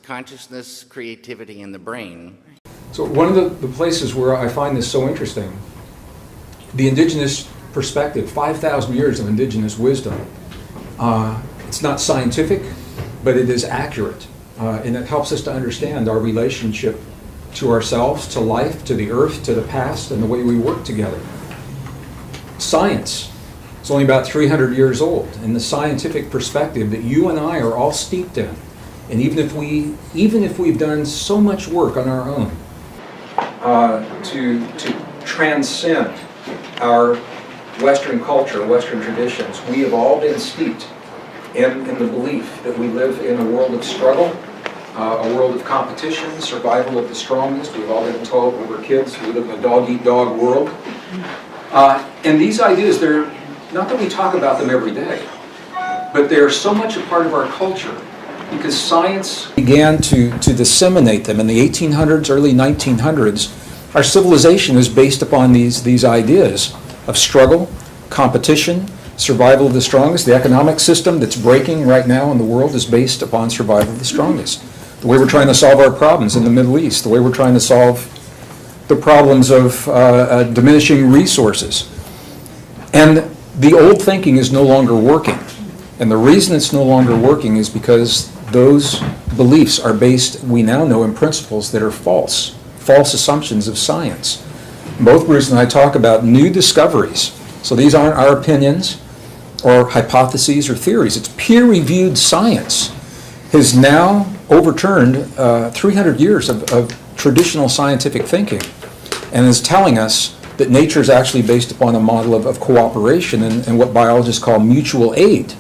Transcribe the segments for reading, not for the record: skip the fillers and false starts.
consciousness, creativity in the brain. So one of the places where I find this so interesting, the indigenous perspective, 5,000 years of indigenous wisdom. It's not scientific, but it is accurate. And it helps us to understand our relationship to ourselves, to life, to the earth, to the past, and the way we work together. Science is only about 300 years old, and the scientific perspective that you and I are all steeped in. And even if we've done so much work on our own to transcend our Western culture, Western traditions, we have all been steeped in the belief that we live in a world of struggle, a world of competition, survival of the strongest. We've all been told when we're kids we live in a dog-eat-dog world. And these ideas, they're not that we talk about them every day, but they're so much a part of our culture because science began to disseminate them in the 1800s, early 1900s. Our civilization is based upon these ideas of struggle, competition, survival of the strongest. The economic system that's breaking right now in the world is based upon survival of the strongest. The way we're trying to solve our problems in the Middle East, the way we're trying to solve the problems of diminishing resources. And the old thinking is no longer working. And the reason it's no longer working is because those beliefs are based, we now know, in principles that are false assumptions of science. Both Bruce and I talk about new discoveries. So these aren't our opinions or hypotheses or theories. It's peer-reviewed science has now overturned 300 years of traditional scientific thinking and is telling us that nature is actually based upon a model of cooperation and what biologists call mutual aid.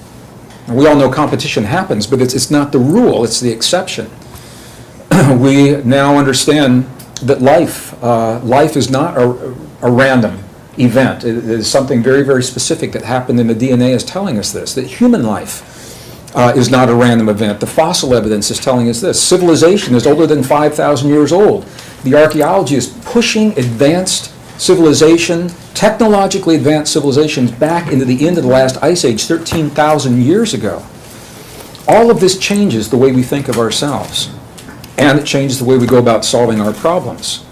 And we all know competition happens, but it's not the rule, it's the exception. We now understand that life is not a random event. It is something very, very specific that happened, and the DNA is telling us this, that human life is not a random event. The fossil evidence is telling us this. Civilization is older than 5,000 years old. The archaeology is pushing advanced civilization, technologically advanced civilizations back into the end of the last ice age 13,000 years ago. All of this changes the way we think of ourselves, and it changes the way we go about solving our problems.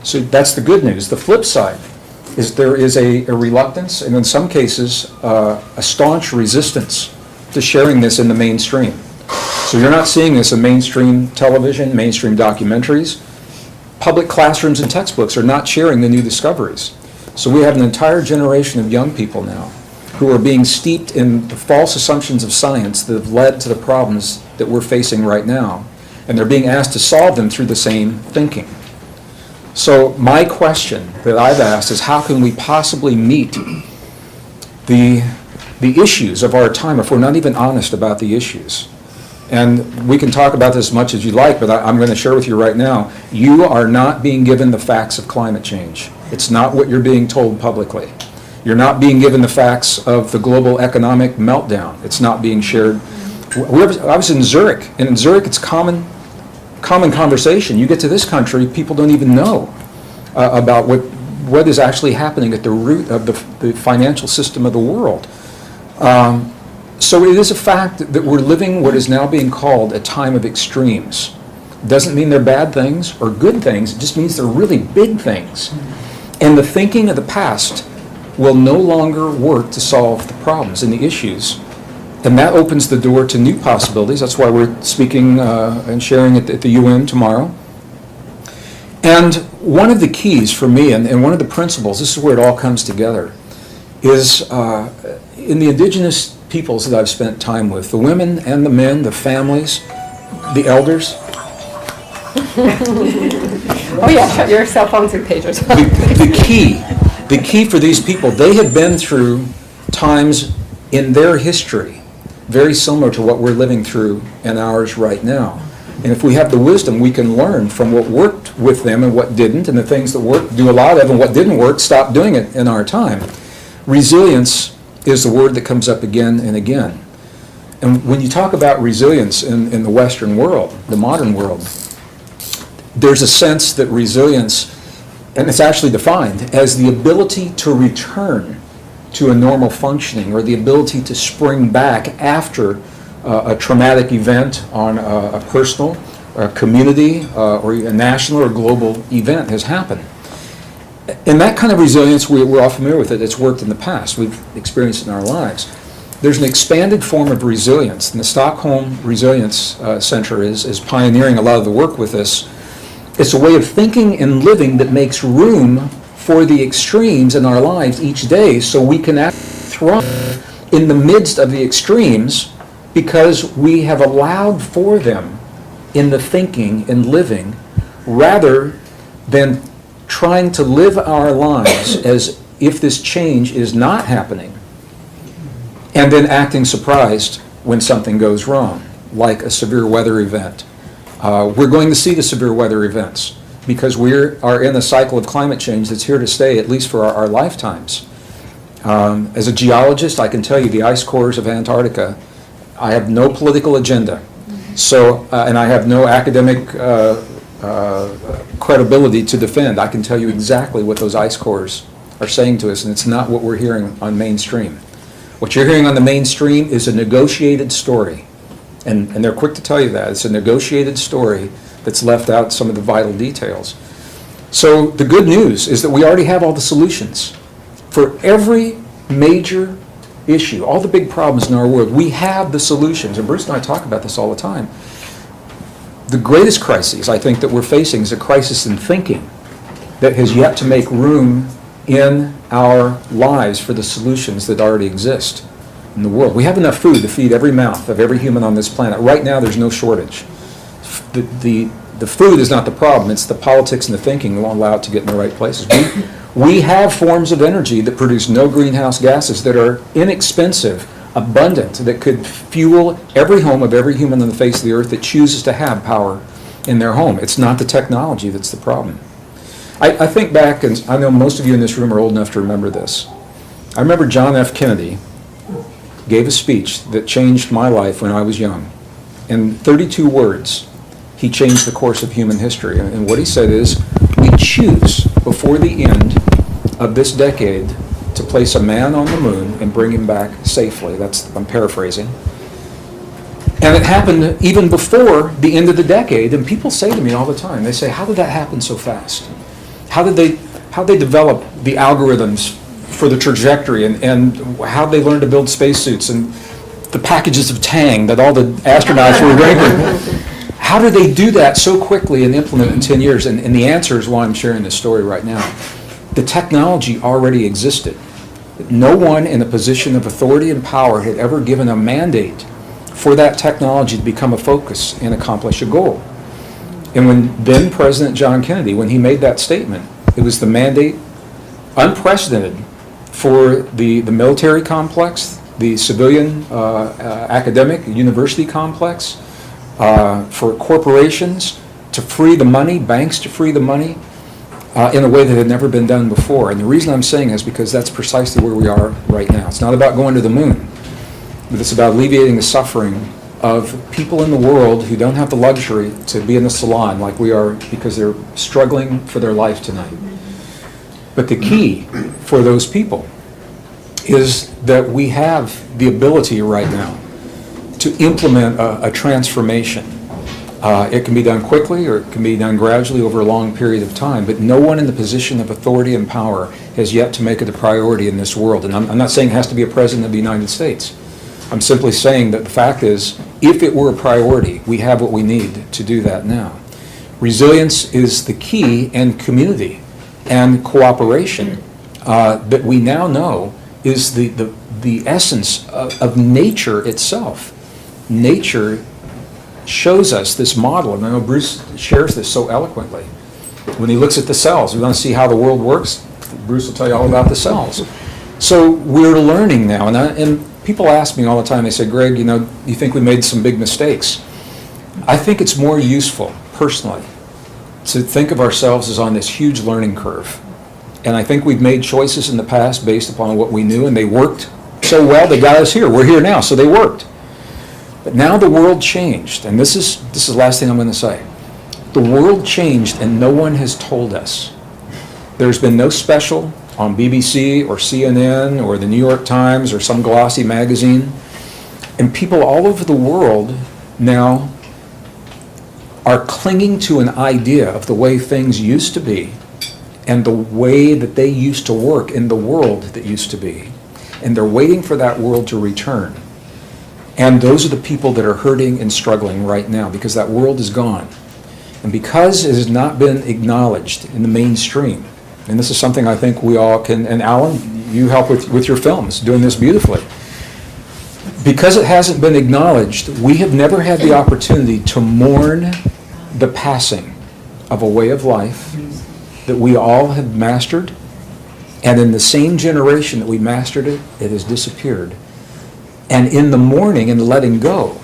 So that's the good news. The flip side is there is a reluctance, and in some cases, a staunch resistance to sharing this in the mainstream. So you're not seeing this in mainstream television, mainstream documentaries. Public classrooms and textbooks are not sharing the new discoveries. So we have an entire generation of young people now who are being steeped in the false assumptions of science that have led to the problems that we're facing right now. And they're being asked to solve them through the same thinking. So my question that I've asked is, how can we possibly meet the issues of our time if we're not even honest about the issues? And we can talk about this as much as you like, but I'm going to share with you right now, you are not being given the facts of climate change. It's not what you're being told publicly. You're not being given the facts of the global economic meltdown. It's not being shared. I was in Zurich, and in Zurich it's common conversation. You get to this country, people don't even know about what is actually happening at the root of the financial system of the world. So it is a fact that we're living what is now being called a time of extremes. Doesn't mean they're bad things or good things, it just means they're really big things. And the thinking of the past will no longer work to solve the problems and the issues. And that opens the door to new possibilities. That's why we're speaking and sharing at the UN tomorrow. And one of the keys for me, and one of the principles, this is where it all comes together, is in the indigenous peoples that I've spent time with, the women and the men, the families, the elders. Oh yeah, shut your cell phones and pagers. The key for these people, they have been through times in their history very similar to what we're living through in ours right now. And if we have the wisdom, we can learn from what worked with them and what didn't, and the things that worked, do a lot of, and what didn't work, stop doing it in our time. Resilience is the word that comes up again and again. And when you talk about resilience in the Western world, the modern world, there's a sense that resilience, and it's actually defined as the ability to return to a normal functioning, or the ability to spring back after a traumatic event, on a personal, a community, or a national or global event has happened. And that kind of resilience, we're all familiar with it. It's worked in the past. We've experienced it in our lives. There's an expanded form of resilience, and the Stockholm Resilience Center is pioneering a lot of the work with this. It's a way of thinking and living that makes room for the extremes in our lives each day, so we can actually thrive in the midst of the extremes because we have allowed for them in the thinking and living, rather than trying to live our lives as if this change is not happening and then acting surprised when something goes wrong, like a severe weather event. We're going to see the severe weather events because we are in a cycle of climate change that's here to stay, at least for our lifetimes. As a geologist, I can tell you the ice cores of Antarctica, I have no political agenda. So, and I have no academic credibility to defend. I can tell you exactly what those ice cores are saying to us, and it's not what we're hearing on mainstream. What you're hearing on the mainstream is a negotiated story, and they're quick to tell you that. It's a negotiated story that's left out some of the vital details. So the good news is that we already have all the solutions. For every major issue, all the big problems in our world, we have the solutions, and Bruce and I talk about this all the time. The greatest crisis, I think, that we're facing is a crisis in thinking that has yet to make room in our lives for the solutions that already exist in the world. We have enough food to feed every mouth of every human on this planet. Right now, there's no shortage. The food is not the problem. It's the politics and the thinking that won't allow it to get in the right places. We have forms of energy that produce no greenhouse gases, that are inexpensive, abundant, that could fuel every home of every human on the face of the earth that chooses to have power in their home. It's not the technology that's the problem. I think back, and I know most of you in this room are old enough to remember this. I remember John F. Kennedy gave a speech that changed my life when I was young. In 32 words, he changed the course of human history. And what he said is, we choose before the end of this decade to place a man on the moon and bring him back safely. I'm paraphrasing. And it happened even before the end of the decade, and people say to me all the time, they say, how did that happen so fast? How did they develop the algorithms for the trajectory, and how they learned to build spacesuits and the packages of Tang that all the astronauts were drinking? How did they do that so quickly and implement it in 10 years? And the answer is why I'm sharing this story right now. The technology already existed. No one in a position of authority and power had ever given a mandate for that technology to become a focus and accomplish a goal. And when then President John Kennedy, when he made that statement, it was the mandate, unprecedented, for the military complex, the civilian academic university complex, for corporations to free the money, banks to free the money, in a way that had never been done before. And the reason I'm saying is because that's precisely where we are right now. It's not about going to the moon, but it's about alleviating the suffering of people in the world who don't have the luxury to be in the salon like we are because they're struggling for their life tonight. But the key for those people is that we have the ability right now to implement a transformation. It can be done quickly or it can be done gradually over a long period of time, but no one in the position of authority and power has yet to make it a priority in this world. And I'm not saying it has to be a president of the United States. I'm simply saying that the fact is, if it were a priority, we have what we need to do that now. Resilience is the key, and community and cooperation that we now know is the essence of nature itself. Nature shows us this model, and I know Bruce shares this so eloquently. When he looks at the cells, we want to see how the world works, Bruce will tell you all about the cells. So we're learning now, and people ask me all the time, they say, Greg, you think we made some big mistakes. I think it's more useful, personally, to think of ourselves as on this huge learning curve. And I think we've made choices in the past based upon what we knew, and they worked so well, they got us here. We're here now, so they worked. But now the world changed, and this is the last thing I'm going to say. The world changed, and no one has told us. There's been no special on BBC or CNN or the New York Times or some glossy magazine. And people all over the world now are clinging to an idea of the way things used to be and the way that they used to work in the world that used to be. And they're waiting for that world to return. And those are the people that are hurting and struggling right now because that world is gone. And because it has not been acknowledged in the mainstream, and this is something I think we all can, and Alan, you help with your films, doing this beautifully. Because it hasn't been acknowledged, we have never had the opportunity to mourn the passing of a way of life that we all have mastered, and in the same generation that we mastered it, it has disappeared. And in the mourning and letting go,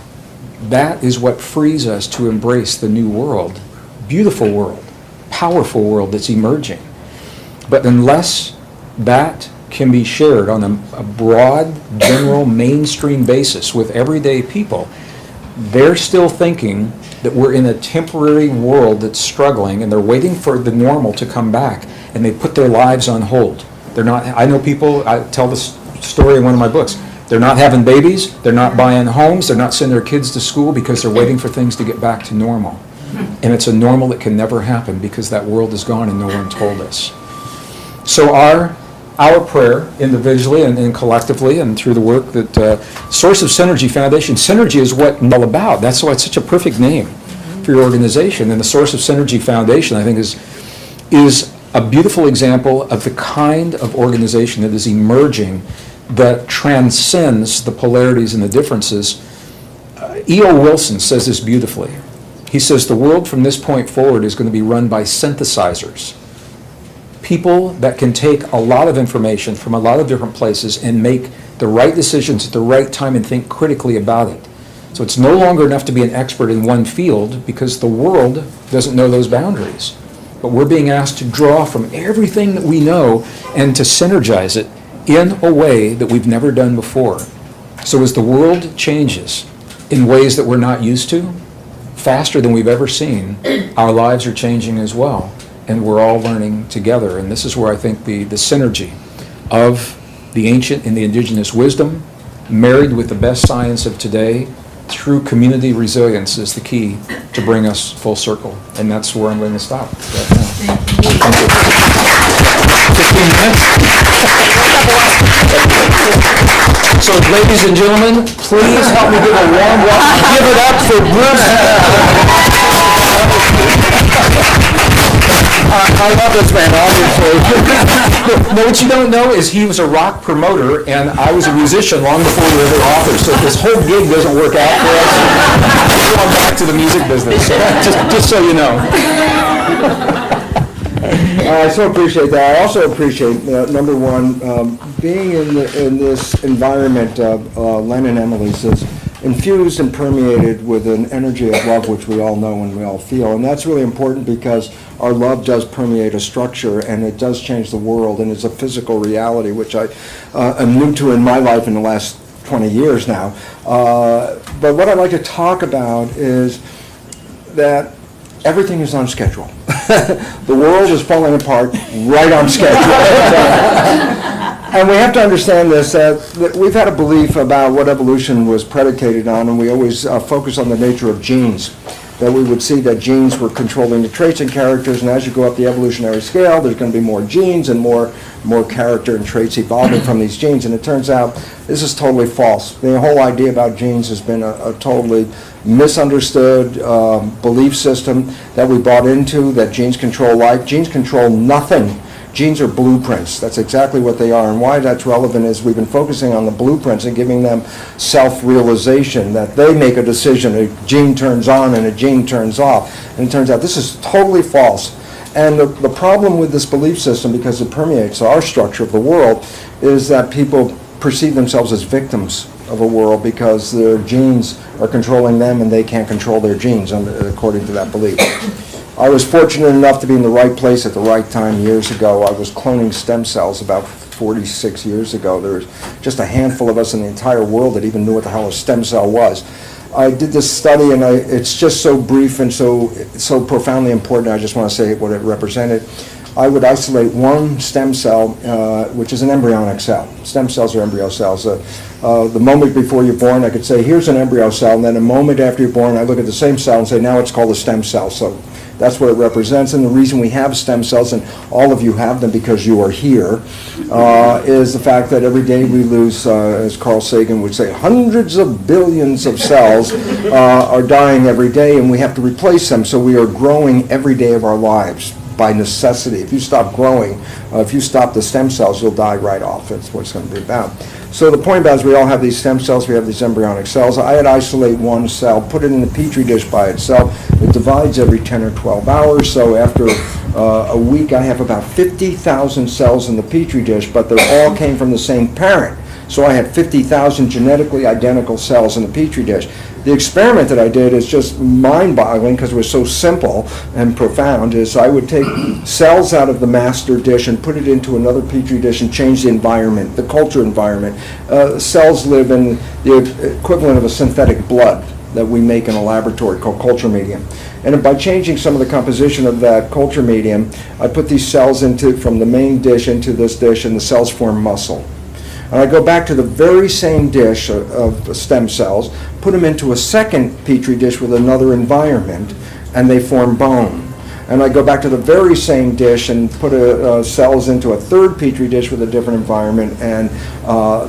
that is what frees us to embrace the new world, beautiful world, powerful world that's emerging. But unless that can be shared on a broad, general, mainstream basis with everyday people, they're still thinking that we're in a temporary world that's struggling and they're waiting for the normal to come back, and they put their lives on hold. They're not, I know people, I tell this story in one of my books, they're not having babies, they're not buying homes, they're not sending their kids to school because they're waiting for things to get back to normal. And it's a normal that can never happen because that world is gone and no one told us. So our prayer, individually and collectively and through the work that Source of Synergy Foundation, Synergy is what it's all about. That's why it's such a perfect name for your organization. And the Source of Synergy Foundation, I think, is a beautiful example of the kind of organization that is emerging that transcends the polarities and the differences. E.O. Wilson says this beautifully. He says the world from this point forward is going to be run by synthesizers. People that can take a lot of information from a lot of different places and make the right decisions at the right time and think critically about it. So it's no longer enough to be an expert in one field because the world doesn't know those boundaries. But we're being asked to draw from everything that we know and to synergize it in a way that we've never done before. So as the world changes in ways that we're not used to, faster than we've ever seen, our lives are changing as well. And we're all learning together. And this is where I think the synergy of the ancient and the indigenous wisdom, married with the best science of today, through community resilience is the key to bring us full circle. And that's where I'm going to stop right now. Thank you. 15 minutes? So ladies and gentlemen, please help me give a warm welcome. Give it up for Bruce. I love this man, obviously. No, what you don't know is he was a rock promoter, and I was a musician long before we were ever authors. So if this whole gig doesn't work out for us, we're going back to the music business. So just so you know. I so appreciate that. I also appreciate, number one, being in this environment of Len and Emily's is infused and permeated with an energy of love, which we all know and we all feel. And that's really important because our love does permeate a structure and it does change the world, and it's a physical reality, which I am new to in my life in the last 20 years now. But what I'd like to talk about is that everything is on schedule. The world is falling apart right on schedule. And we have to understand this, that we've had a belief about what evolution was predicated on, and we always focus on the nature of genes. That we would see that genes were controlling the traits and characters, and as you go up the evolutionary scale, there's going to be more genes and more character and traits evolving from these genes. And it turns out this is totally false. The whole idea about genes has been a totally misunderstood belief system that we bought into, that genes control life. Genes control nothing. Genes are blueprints. That's exactly what they are. And why that's relevant is we've been focusing on the blueprints and giving them self-realization, that they make a decision, a gene turns on and a gene turns off. And it turns out this is totally false. And the problem with this belief system, because it permeates our structure of the world, is that people perceive themselves as victims of a world because their genes are controlling them and they can't control their genes, according to that belief. I was fortunate enough to be in the right place at the right time years ago. I was cloning stem cells about 46 years ago. There was just a handful of us in the entire world that even knew what the hell a stem cell was. I did this study, and it's just so brief and so profoundly important. I just want to say what it represented. I would isolate one stem cell, which is an embryonic cell. Stem cells are embryo cells. The moment before you're born, I could say, here's an embryo cell, and then a moment after you're born, I look at the same cell and say, now it's called a stem cell. So that's what it represents, and the reason we have stem cells, and all of you have them because you are here, is the fact that every day we lose, as Carl Sagan would say, hundreds of billions of cells are dying every day, and we have to replace them, so we are growing every day of our lives by necessity. If you stop growing, if you stop the stem cells, you'll die right off. That's what it's going to be about. So the point about it is we all have these stem cells, we have these embryonic cells. I'd isolate one cell, put it in a petri dish by itself. It divides every 10 or 12 hours, so after a week I have about 50,000 cells in the petri dish, but they all came from the same parent. So I had 50,000 genetically identical cells in the petri dish. The experiment that I did is just mind-boggling because it was so simple and profound, is I would take cells out of the master dish and put it into another petri dish and change the environment, the culture environment. Cells live in the equivalent of a synthetic blood that we make in a laboratory called culture medium. And by changing some of the composition of that culture medium, I put these cells from the main dish into this dish, and the cells form muscle. And I go back to the very same dish of stem cells, put them into a second petri dish with another environment, and they form bone. And I go back to the very same dish and put cells into a third petri dish with a different environment, and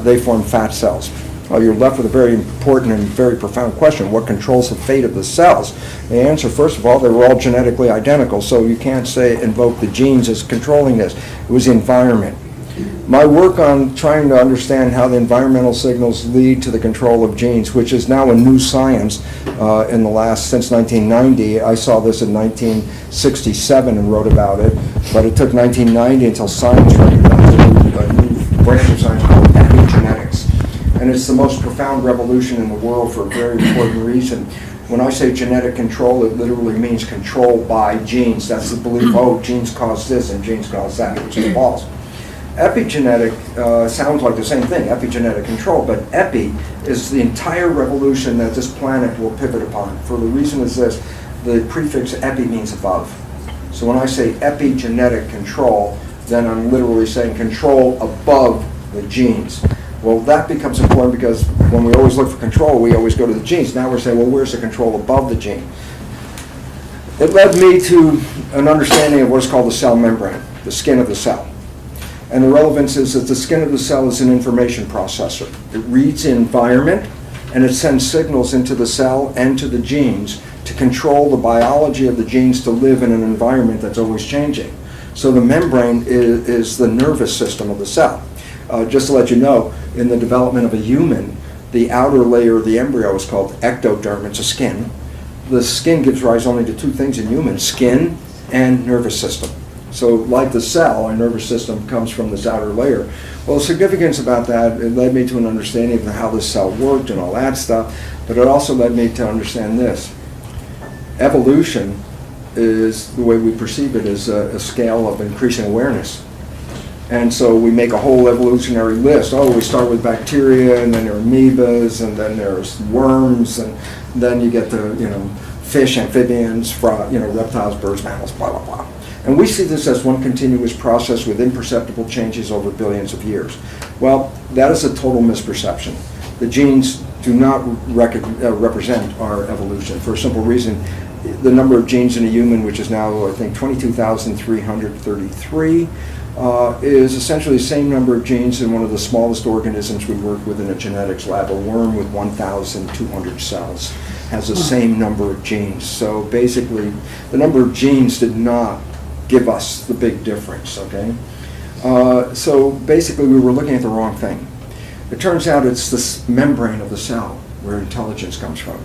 they form fat cells. Well, you're left with a very important and very profound question. What controls the fate of the cells? The answer, first of all, they were all genetically identical, so you can't invoke the genes as controlling this. It was the environment. My work on trying to understand how the environmental signals lead to the control of genes, which is now a new science since 1990. I saw this in 1967 and wrote about it, but it took 1990 until science recognized a new branch of science called epigenetics. And it's the most profound revolution in the world for a very important reason. When I say genetic control, it literally means control by genes. That's the belief, oh, genes cause this and genes cause that, which is false. Epigenetic sounds like the same thing, epigenetic control, but epi is the entire revolution that this planet will pivot upon. For the reason is this, the prefix epi means above. So when I say epigenetic control, then I'm literally saying control above the genes. Well, that becomes important because when we always look for control, we always go to the genes. Now we're saying, well, where's the control above the gene? It led me to an understanding of what is called the cell membrane, the skin of the cell. And the relevance is that the skin of the cell is an information processor. It reads the environment, and it sends signals into the cell and to the genes to control the biology of the genes to live in an environment that's always changing. So the membrane is the nervous system of the cell. Just to let you know, in the development of a human, the outer layer of the embryo is called ectoderm, it's a skin. The skin gives rise only to two things in humans, skin and nervous system. So like the cell, our nervous system comes from this outer layer. Well, the significance about that, it led me to an understanding of how the cell worked and all that stuff, but it also led me to understand this. Evolution is, the way we perceive it, is a scale of increasing awareness. And so we make a whole evolutionary list. Oh, we start with bacteria, and then there are amoebas, and then there's worms, and then you get the, fish, amphibians, reptiles, birds, mammals, blah, blah, blah. And we see this as one continuous process with imperceptible changes over billions of years. Well, that is a total misperception. The genes do not represent our evolution for a simple reason. The number of genes in a human, which is now, I think, 22,333, is essentially the same number of genes in one of the smallest organisms we work with in a genetics lab. A worm with 1,200 cells has the same number of genes. So basically, the number of genes did not give us the big difference, okay? So basically, we were looking at the wrong thing. It turns out it's this membrane of the cell where intelligence comes from.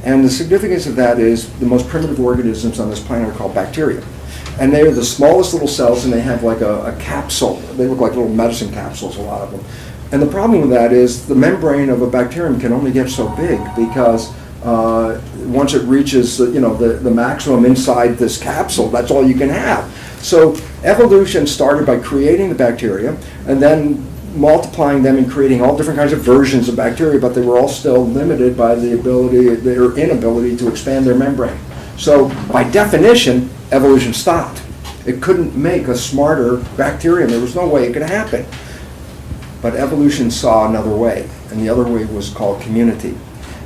And the significance of that is the most primitive organisms on this planet are called bacteria. And they are the smallest little cells, and they have like a capsule. They look like little medicine capsules, a lot of them. And the problem with that is the membrane of a bacterium can only get so big because once it reaches the maximum inside this capsule, that's all you can have. So evolution started by creating the bacteria and then multiplying them and creating all different kinds of versions of bacteria, but they were all still limited by their inability to expand their membrane. So by definition, evolution stopped. It couldn't make a smarter bacterium. There was no way it could happen. But evolution saw another way, and the other way was called community.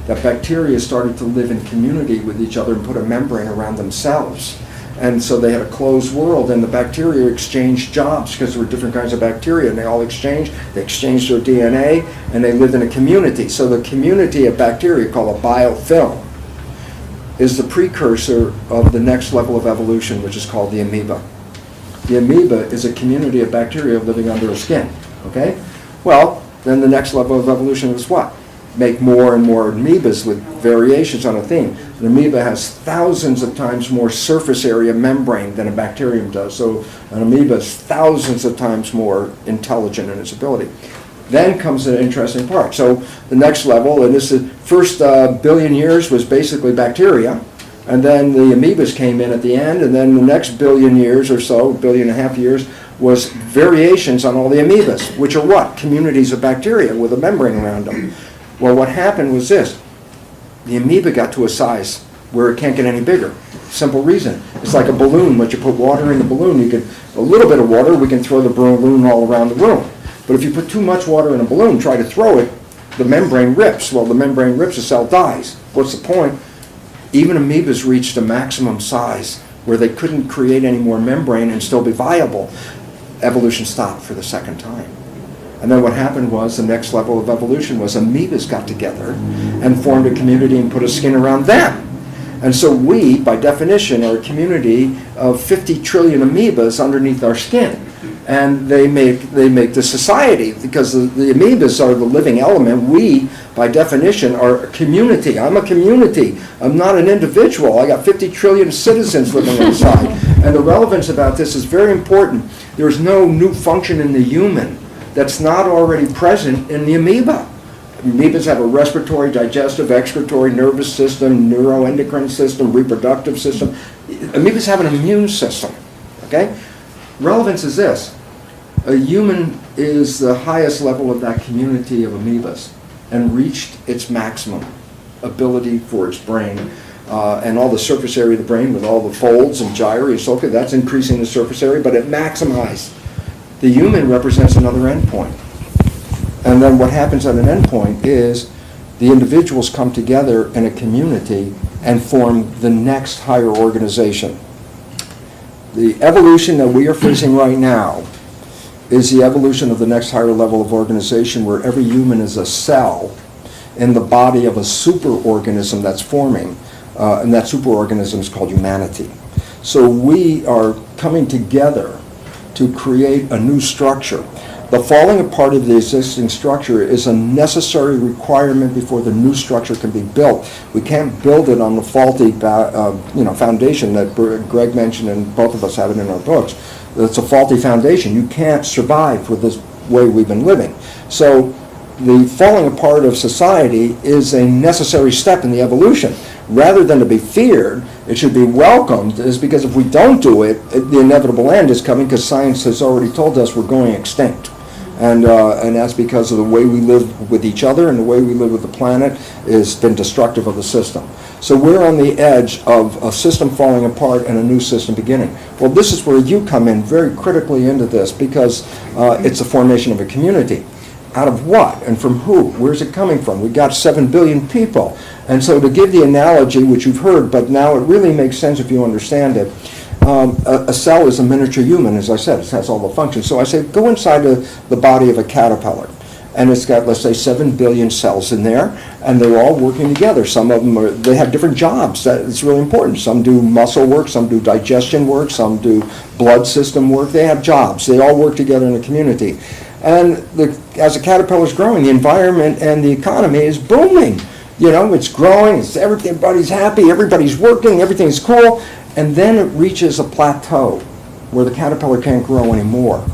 That bacteria started to live in community with each other and put a membrane around themselves. And so they had a closed world, and the bacteria exchanged jobs because there were different kinds of bacteria, and they all exchanged. They exchanged their DNA, and they lived in a community. So the community of bacteria, called a biofilm, is the precursor of the next level of evolution, which is called the amoeba. The amoeba is a community of bacteria living under a skin, okay? Well, then the next level of evolution is what? Make more and more amoebas with variations on a theme. An amoeba has thousands of times more surface area membrane than a bacterium does. So an amoeba is thousands of times more intelligent in its ability. Then comes an interesting part. So the next level, and this is first billion years was basically bacteria, and then the amoebas came in at the end, and then the next billion years or so, 1.5 billion years, was variations on all the amoebas, which are what? Communities of bacteria with a membrane around them. Well, what happened was this. The amoeba got to a size where it can't get any bigger. Simple reason. It's like a balloon. Once you put water in the balloon, you can, a little bit of water, we can throw the balloon all around the room. But if you put too much water in a balloon, try to throw it, the membrane rips. Well, the membrane rips, the cell dies. What's the point? Even amoebas reached a maximum size where they couldn't create any more membrane and still be viable. Evolution stopped for the second time. And then what happened was the next level of evolution was amoebas got together and formed a community and put a skin around them. And so we, by definition, are a community of 50 trillion amoebas underneath our skin. And they make the society, because the amoebas are the living element. We, by definition, are a community. I'm a community. I'm not an individual. I got 50 trillion citizens living inside. And the relevance about this is very important. There's no new function in the human that's not already present in the amoeba. Amoebas have a respiratory, digestive, excretory, nervous system, neuroendocrine system, reproductive system. Amoebas have an immune system, okay? Relevance is this. A human is the highest level of that community of amoebas and reached its maximum ability for its brain. And all the surface area of the brain with all the folds and gyri and so forth, that's increasing the surface area, but it maximized. The human represents another endpoint. And then what happens at an endpoint is the individuals come together in a community and form the next higher organization. The evolution that we are facing right now is the evolution of the next higher level of organization, where every human is a cell in the body of a superorganism that's forming, and that superorganism is called humanity. So we are coming together to create a new structure. The falling apart of the existing structure is a necessary requirement before the new structure can be built. We can't build it on the faulty foundation that Greg mentioned, and both of us have it in our books. It's a faulty foundation. You can't survive with this way we've been living. So the falling apart of society is a necessary step in the evolution. Rather than to be feared, it should be welcomed, is because if we don't do it, the inevitable end is coming, because science has already told us we're going extinct. And that's because of the way we live with each other and the way we live with the planet has been destructive of the system. So we're on the edge of a system falling apart and a new system beginning. Well, this is where you come in very critically into this, because it's a formation of a community. Out of what and from who? Where's it coming from? We've got 7 billion people. And so to give the analogy, which you've heard, but now it really makes sense if you understand it, a cell is a miniature human, as I said. It has all the functions. So I say, go inside the body of a caterpillar. And it's got, let's say, 7 billion cells in there, and they're all working together. Some of them, they have different jobs. It's really important. Some do muscle work, some do digestion work, some do blood system work. They have jobs. They all work together in a community. And as the caterpillar is growing, the environment and the economy is booming. You know, it's growing, everybody's happy, everybody's working, everything's cool. And then it reaches a plateau where the caterpillar can't grow anymore.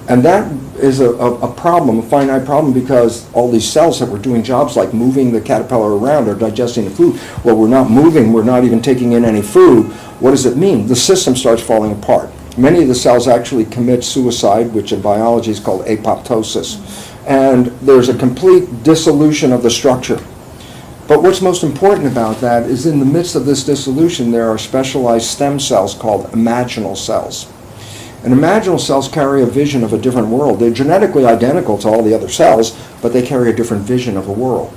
And that is a problem, a finite problem, because all these cells that were doing jobs like moving the caterpillar around or digesting the food, well, we're not moving, we're not even taking in any food. What does it mean? The system starts falling apart. Many of the cells actually commit suicide, which in biology is called apoptosis. And there's a complete dissolution of the structure. But what's most important about that is in the midst of this dissolution, there are specialized stem cells called imaginal cells. And imaginal cells carry a vision of a different world. They're genetically identical to all the other cells, but they carry a different vision of a world.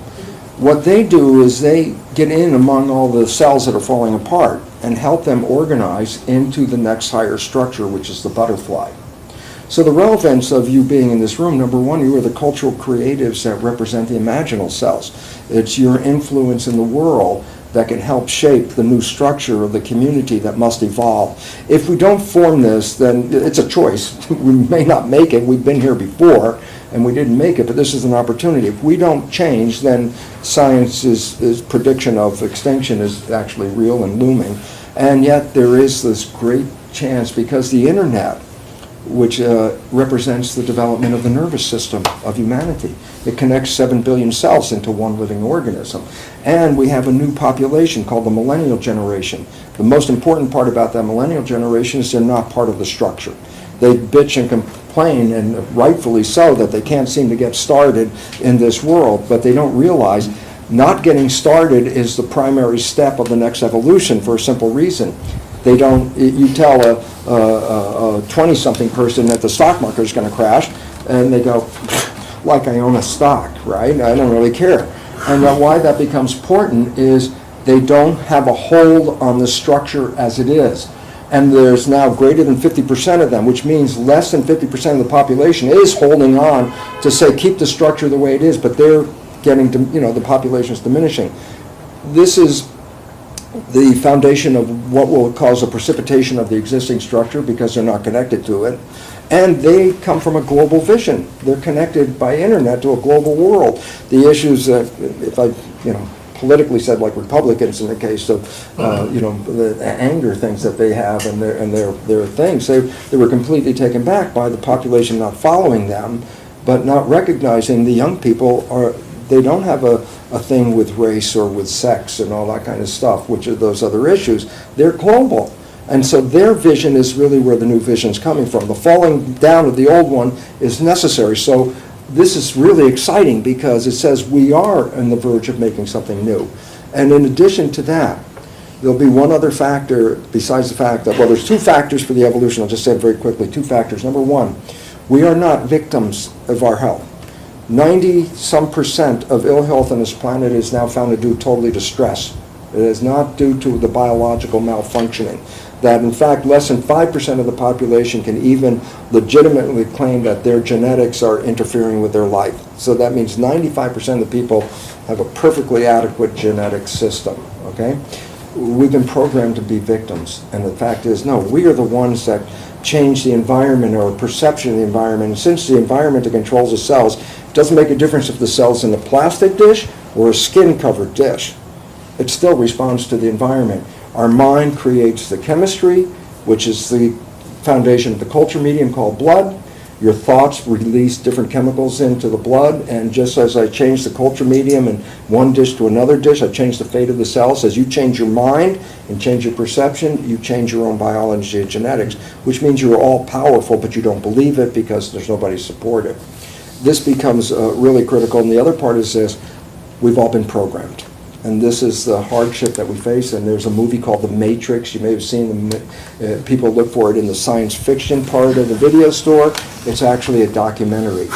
What they do is they get in among all the cells that are falling apart and help them organize into the next higher structure, which is the butterfly. So the relevance of you being in this room, number one, you are the cultural creatives that represent the imaginal cells. It's your influence in the world that can help shape the new structure of the community that must evolve. If we don't form this, then it's a choice. We may not make it. We've been here before, and we didn't make it, but this is an opportunity. If we don't change, then science's prediction of extinction is actually real and looming. And yet there is this great chance, because the internet, which represents the development of the nervous system of humanity. It connects 7 billion cells into one living organism. And we have a new population called the millennial generation. The most important part about that millennial generation is they're not part of the structure. They bitch and complain, and rightfully so, that they can't seem to get started in this world, but they don't realize not getting started is the primary step of the next evolution, for a simple reason. They don't, you tell a 20-something person that the stock market is going to crash, and they go, like I own a stock, right? I don't really care. And why that becomes important is they don't have a hold on the structure as it is. And there's now greater than 50% of them, which means less than 50% of the population is holding on to say, keep the structure the way it is, but they're getting to, the population is diminishing. This is the foundation of what will cause a precipitation of the existing structure because they're not connected to it. And they come from a global vision. They're connected by internet to a global world. The issues that, if I, politically said like Republicans in the case of, the anger things that they have and their things, they were completely taken back by the population not following them, but not recognizing the young people they don't have a thing with race or with sex and all that kind of stuff, which are those other issues. They're global. And so their vision is really where the new vision's coming from. The falling down of the old one is necessary. So this is really exciting because it says we are on the verge of making something new. And in addition to that, there'll be one other factor besides the fact that, well, there's two factors for the evolution. I'll just say it very quickly. Two factors. Number one, we are not victims of our health. 90-some% of ill health on this planet is now found to due totally to stress. It is not due to the biological malfunctioning. That in fact less than 5% of the population can even legitimately claim that their genetics are interfering with their life. So that means 95% of the people have a perfectly adequate genetic system, okay? We've been programmed to be victims, and the fact is, no, we are the ones that change the environment or perception of the environment. And since the environment that controls the cells, it doesn't make a difference if the cell's in a plastic dish or a skin-covered dish. It still responds to the environment. Our mind creates the chemistry, which is the foundation of the culture medium called blood. Your thoughts release different chemicals into the blood, and just as I change the culture medium in one dish to another dish, I change the fate of the cells. As you change your mind and change your perception, you change your own biology and genetics, which means you're all powerful, but you don't believe it because there's nobody supportive. This becomes really critical, and the other part is this: we've all been programmed. And this is the hardship that we face, and there's a movie called The Matrix. You may have seen people look for it in the science fiction part of the video store. It's actually a documentary.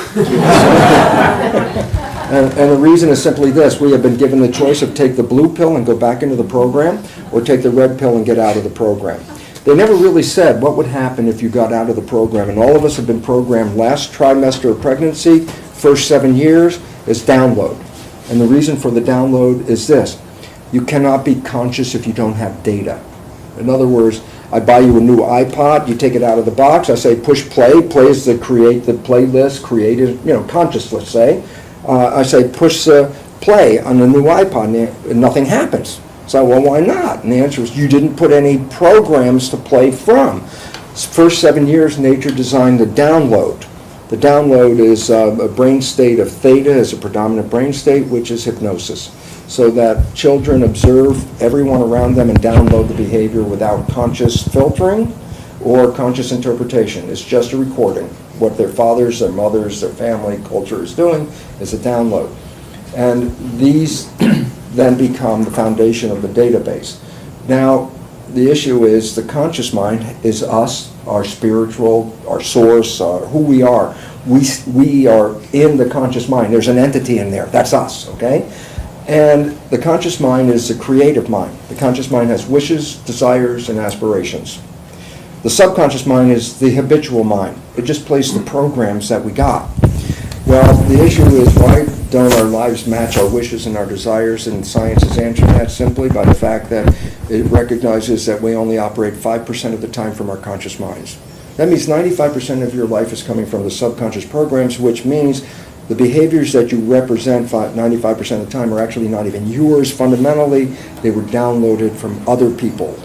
and the reason is simply this: we have been given the choice of take the blue pill and go back into the program, or take the red pill and get out of the program. They never really said what would happen if you got out of the program, and all of us have been programmed last trimester of pregnancy, first 7 years, is download. And the reason for the download is this: you cannot be conscious if you don't have data. In other words, I buy you a new iPod, you take it out of the box, I say push play, plays the create the playlist, created, conscious, let's say. I say push play on the new iPod, and nothing happens. So, well, why not? And the answer is you didn't put any programs to play from. First 7 years, nature designed the download. The download is a brain state of theta as a predominant brain state, which is hypnosis. So that children observe everyone around them and download the behavior without conscious filtering or conscious interpretation. It's just a recording. What their fathers, their mothers, their family, culture is doing is a download. And these then become the foundation of the database. Now, the issue is the conscious mind is us, our spiritual, our source, who we are. We are in the conscious mind. There's an entity in there. That's us, okay? And the conscious mind is the creative mind. The conscious mind has wishes, desires, and aspirations. The subconscious mind is the habitual mind. It just plays the programs that we got. Well, the issue is, why don't our lives match our wishes and our desires? And science is answering that simply by the fact that it recognizes that we only operate 5% of the time from our conscious minds. That means 95% of your life is coming from the subconscious programs, which means the behaviors that you represent 95% of the time are actually not even yours fundamentally. They were downloaded from other people.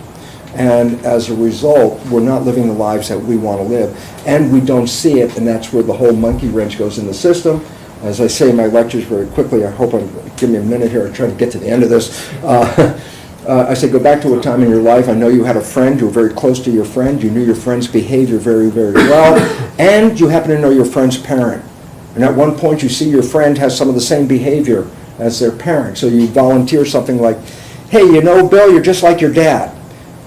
And as a result, we're not living the lives that we want to live. And we don't see it, and that's where the whole monkey wrench goes in the system. As I say in my lectures very quickly, I hope give me a minute here, I'm trying to get to the end of this. I say, go back to a time in your life. I know you had a friend, you were very close to your friend, you knew your friend's behavior very, very well, and you happen to know your friend's parent. And at one point you see your friend has some of the same behavior as their parent. So you volunteer something like, hey, you know, Bill, you're just like your dad.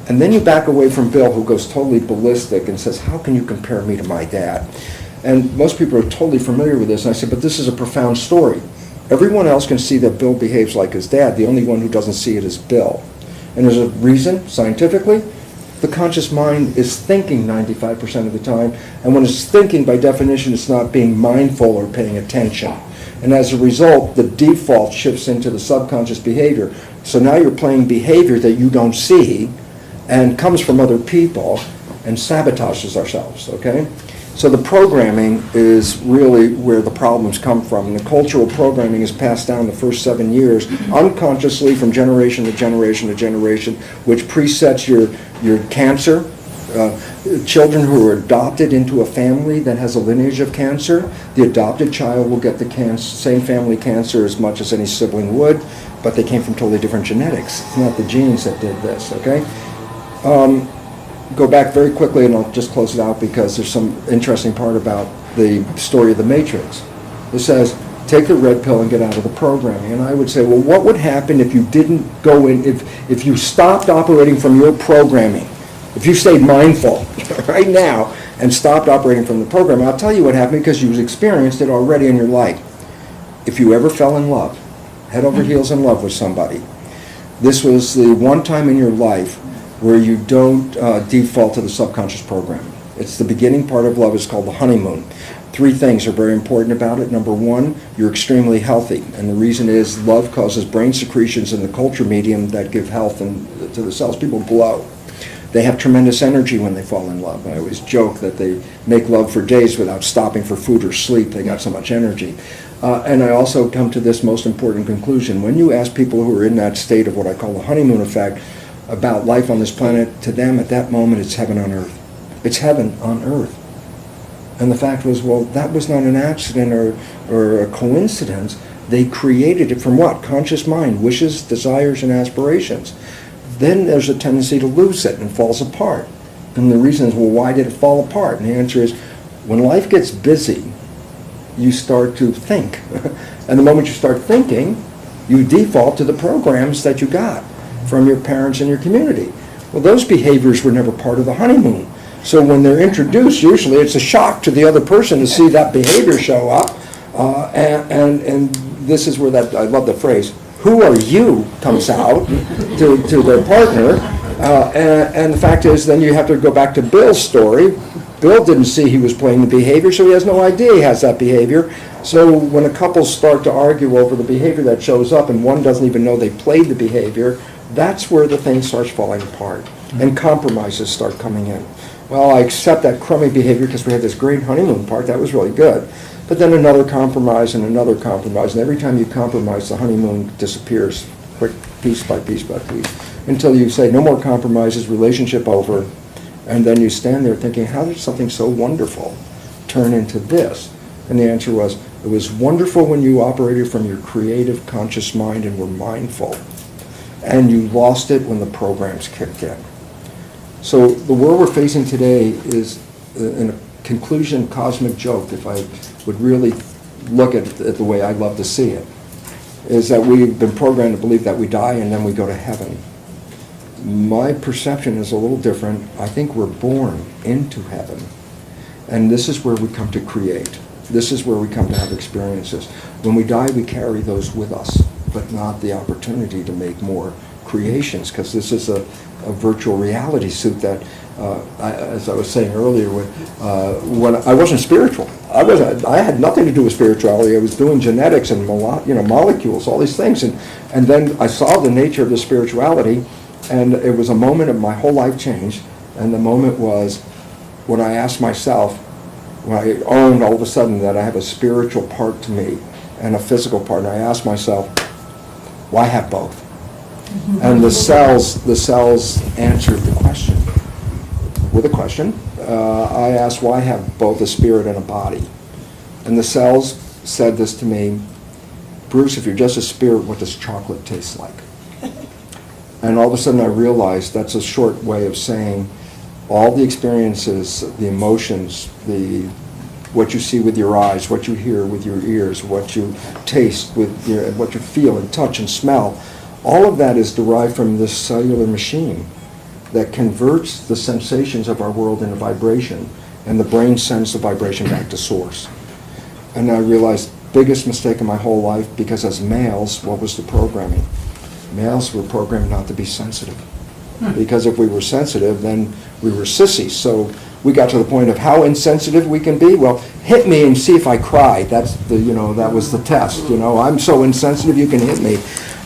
And then you back away from Bill, who goes totally ballistic and says, how can you compare me to my dad? And most people are totally familiar with this. And I said, but this is a profound story. Everyone else can see that Bill behaves like his dad. The only one who doesn't see it is Bill. And there's a reason, scientifically. The conscious mind is thinking 95% of the time. And when it's thinking, by definition, it's not being mindful or paying attention. And as a result, the default shifts into the subconscious behavior. So now you're playing behavior that you don't see and comes from other people and sabotages ourselves, okay? So the programming is really where the problems come from. And the cultural programming is passed down the first 7 years unconsciously from generation to generation to generation, which presets your cancer. Children who are adopted into a family that has a lineage of cancer, the adopted child will get the same family cancer as much as any sibling would, but they came from totally different genetics. It's not the genes that did this, okay? Go back very quickly, and I'll just close it out because there's some interesting part about the story of the Matrix. It says, take the red pill and get out of the programming. And I would say, well, what would happen if you didn't go in, if you stopped operating from your programming? If you stayed mindful right now and stopped operating from the program, I'll tell you what happened because you've experienced it already in your life. If you ever fell in love, head over heels in love with somebody, this was the one time in your life where you don't default to the subconscious program. It's the beginning part of love. It's called the honeymoon. 3 things are very important about it. Number 1, you're extremely healthy. And the reason is love causes brain secretions in the culture medium that give health to the cells. People glow. They have tremendous energy when they fall in love. I always joke that they make love for days without stopping for food or sleep. They got so much energy. And I also come to this most important conclusion. When you ask people who are in that state of what I call the honeymoon effect about life on this planet, to them at that moment it's heaven on earth. It's heaven on earth. And the fact was, well, that was not an accident or a coincidence. They created it from what? Conscious mind, wishes, desires, and aspirations. Then there's a tendency to lose it and falls apart. And the reason is, well, why did it fall apart? And the answer is, when life gets busy, you start to think. And the moment you start thinking, you default to the programs that you got from your parents and your community. Well, those behaviors were never part of the honeymoon. So when they're introduced, usually it's a shock to the other person to see that behavior show up. And this is where that, I love the phrase, who are you, comes out to their partner. And the fact is, then you have to go back to Bill's story. Bill didn't see he was playing the behavior, so he has no idea he has that behavior. So when a couple start to argue over the behavior that shows up and one doesn't even know they played the behavior, that's where the thing starts falling apart and compromises start coming in. Well, I accept that crummy behavior because we had this great honeymoon part, that was really good. But then another compromise and another compromise, and every time you compromise, the honeymoon disappears, quick, piece by piece by piece, until you say, no more compromises, relationship over, and then you stand there thinking, how did something so wonderful turn into this? And the answer was, it was wonderful when you operated from your creative, conscious mind and were mindful. And you lost it when the programs kicked in. So the world we're facing today is, in a conclusion, cosmic joke, if I would really look at it the way I love to see it, is that we've been programmed to believe that we die and then we go to heaven. My perception is a little different. I think we're born into heaven. And this is where we come to create. This is where we come to have experiences. When we die, we carry those with us, but not the opportunity to make more creations, because this is a virtual reality suit that, as I was saying earlier, when I wasn't spiritual. I had nothing to do with spirituality. I was doing genetics and molecules, all these things. And then I saw the nature of the spirituality, and it was a moment of my whole life changed. And the moment was when I asked myself, when I owned all of a sudden that I have a spiritual part to me and a physical part, and I asked myself, why have both? And the cells answered the question. With a question, I asked, why have both a spirit and a body? And the cells said this to me, Bruce, if you're just a spirit, what does chocolate taste like? And all of a sudden I realized that's a short way of saying all the experiences, the emotions, what you see with your eyes, what you hear with your ears, what you taste with what you feel and touch and smell, all of that is derived from this cellular machine that converts the sensations of our world into vibration, and the brain sends the vibration back to source. And I realized, biggest mistake in my whole life, because as males, what was the programming? Males were programmed not to be sensitive. Because if we were sensitive, then we were sissies. So we got to the point of how insensitive we can be. Well, hit me and see if I cry. That was the test. I'm so insensitive, you can hit me.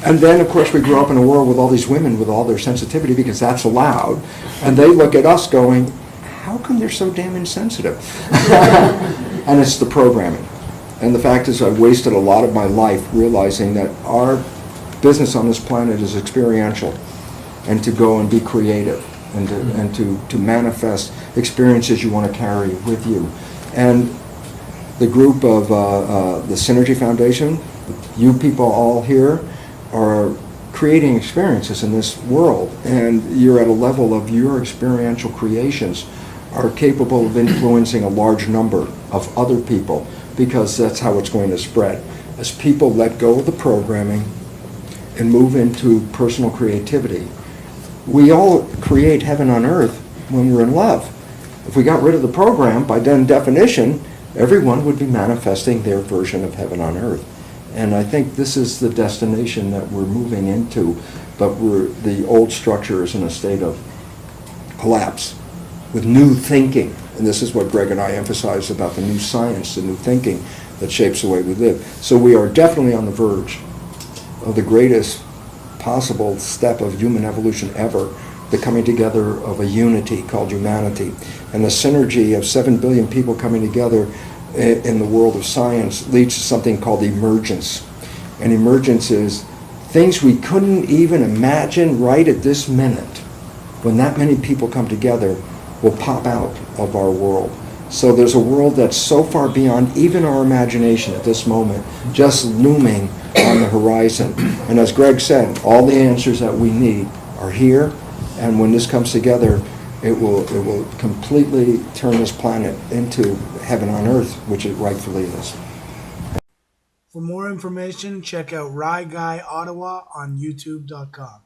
And then, of course, we grew up in a world with all these women with all their sensitivity, because that's allowed. And they look at us going, how come they're so damn insensitive? And it's the programming. And the fact is, I wasted a lot of my life realizing that our business on this planet is experiential, and to go and be creative, and to manifest experiences you want to carry with you. And the group of the Synergy Foundation, you people all here, are creating experiences in this world, and you're at a level of your experiential creations are capable of influencing a large number of other people, because that's how it's going to spread. As people let go of the programming and move into personal creativity, we all create heaven on earth when we're in love. If we got rid of the program, by then definition, everyone would be manifesting their version of heaven on earth. And I think this is the destination that we're moving into, but the old structure is in a state of collapse with new thinking. And this is what Greg and I emphasize about the new science, the new thinking that shapes the way we live. So we are definitely on the verge of the greatest possible step of human evolution ever, the coming together of a unity called humanity. And the synergy of 7 billion people coming together in the world of science leads to something called emergence. And emergence is things we couldn't even imagine right at this minute. When that many people come together, will pop out of our world. So there's a world that's so far beyond even our imagination at this moment, just looming on the horizon. And as Greg said, all the answers that we need are here, and when this comes together, it will completely turn this planet into heaven on earth, which it rightfully is. For more information, check out Rye Guy Ottawa on YouTube.com.